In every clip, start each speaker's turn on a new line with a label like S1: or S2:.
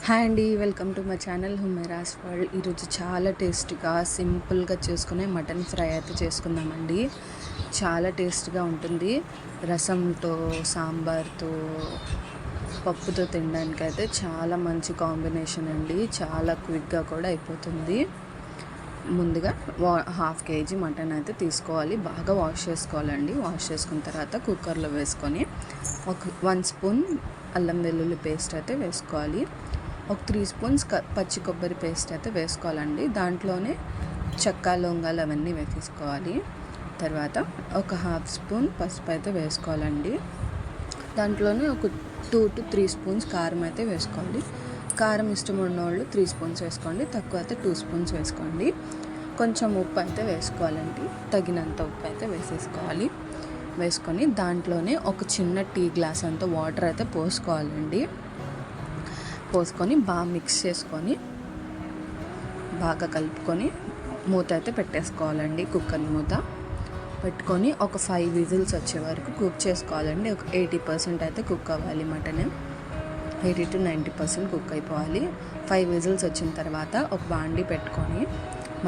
S1: Hi అండి, welcome to my channel Humaira's world. ఈరోజు చాలా టేస్టీగా సింపుల్గా చేసుకునే మటన్ ఫ్రై అయితే చేసుకుందామండి. చాలా టేస్ట్గా ఉంటుంది. రసంతో, సాంబార్తో, పప్పుతో తినడానికి అయితే చాలా మంచి కాంబినేషన్ అండి. చాలా క్విక్గా కూడా అయిపోతుంది. ముందుగా 1/2 kg మటన్ అయితే తీసుకోవాలి. బాగా వాష్ చేసుకోవాలండి. వాష్ చేసుకున్న తర్వాత కుక్కర్లో వేసుకొని 1 స్పూన్ అల్లం వెల్లుల్లి పేస్ట్ అయితే వేసుకోవాలి. 3 స్పూన్స్ పచ్చి కొబ్బరి పేస్ట్ అయితే వేసుకోవాలండి. దాంట్లోనే చెక్క, లవంగాలు అవన్నీ వేసుకోవాలి. తర్వాత 1/2 స్పూన్ పసుపు అయితే వేసుకోవాలండి. దాంట్లోనే 2 to 3 స్పూన్స్ కారం అయితే వేసుకోవాలి. కారం ఇష్టం ఉన్నవాళ్ళు 3 స్పూన్స్ వేసుకోండి, తక్కువ అయితే 2 స్పూన్స్ వేసుకోండి. కొంచెం ఉప్పు అయితే వేసుకోవాలండి. తగినంత ఉప్పు అయితే వేసేసుకోవాలి. వేసుకొని దాంట్లోనే ఒక చిన్న టీ గ్లాస్ అంత వాటర్ అయితే పోసుకోవాలండి. పోసుకొని బాగా మిక్స్ చేసుకొని బాగా కలుపుకొని మూత అయితే పెట్టేసుకోవాలండి. కుక్కర్ మూత పెట్టుకొని ఒక 5 విజిల్స్ వచ్చే వరకు కుక్ చేసుకోవాలండి. ఒక 80% అయితే కుక్ అవ్వాలి. మటన్ 80 to 90% కుక్ అయిపోవాలి. 5 విజిల్స్ వచ్చిన తర్వాత ఒక బాండి పెట్టుకొని,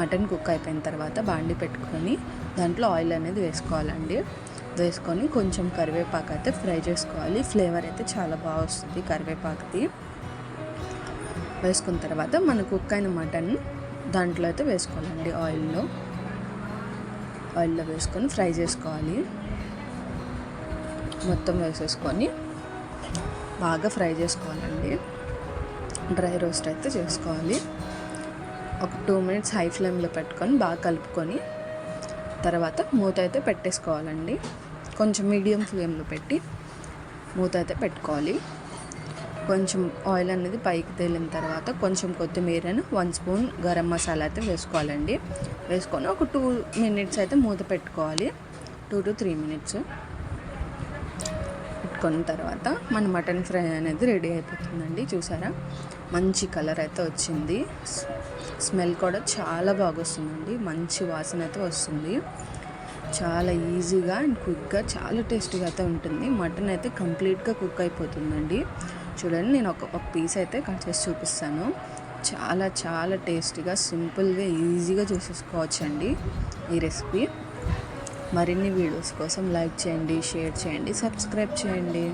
S1: మటన్ కుక్ అయిపోయిన తర్వాత బాండి పెట్టుకొని దాంట్లో ఆయిల్ అనేది వేసుకోవాలండి. వేసుకొని కొంచెం కరివేపాకు అయితే ఫ్రై చేసుకోవాలి. ఫ్లేవర్ అయితే చాలా బాగా వస్తుంది కరివేపాకుది. వేసుకున్న తర్వాత మన కుక్ అయిన మటన్ దాంట్లో అయితే వేసుకోవాలండి. ఆయిల్లో వేసుకొని ఫ్రై చేసుకోవాలి. మొత్తం వేసేసుకొని బాగా ఫ్రై చేసుకోవాలండి. డ్రై రోస్ట్ అయితే చేసుకోవాలి. ఒక 2 minutes హై ఫ్లేమ్లో పెట్టుకొని బాగా కలుపుకొని తర్వాత మూత అయితే పెట్టేసుకోవాలండి. కొంచెం మీడియం ఫ్లేమ్లో పెట్టి మూత అయితే పెట్టుకోవాలి. కొంచెం ఆయిల్ అనేది పైకి తేలిన తర్వాత కొంచెం కొత్తిమీరను 1 స్పూన్ గరం మసాలా అయితే వేసుకోవాలండి. వేసుకొని ఒక 2 minutes అయితే మూత పెట్టుకోవాలి. 2 to 3 minutes పెట్టుకున్న తర్వాత మన మటన్ ఫ్రై అనేది రెడీ అయిపోతుందండి. చూసారా, మంచి కలర్ అయితే వచ్చింది. స్మెల్ కూడా చాలా బాగా వస్తుందండి. మంచి వాసన అయితే వస్తుంది. చాలా ఈజీగా అండ్ క్విక్గా చాలా టేస్టీగా అయితే ఉంటుంది. మటన్ అయితే కంప్లీట్గా కుక్ అయిపోతుందండి. చూడండి, నేను ఒక పీస్ అయితే కట్ చేసి చూపిస్తాను. చాలా చాలా టేస్టీగా, సింపుల్గా, ఈజీగా చేసేసుకోవచ్చండి ఈ రెసిపీ. మరిన్ని వీడియోస్ కోసం లైక్ చేయండి, షేర్ చేయండి, సబ్స్క్రైబ్ చేయండి.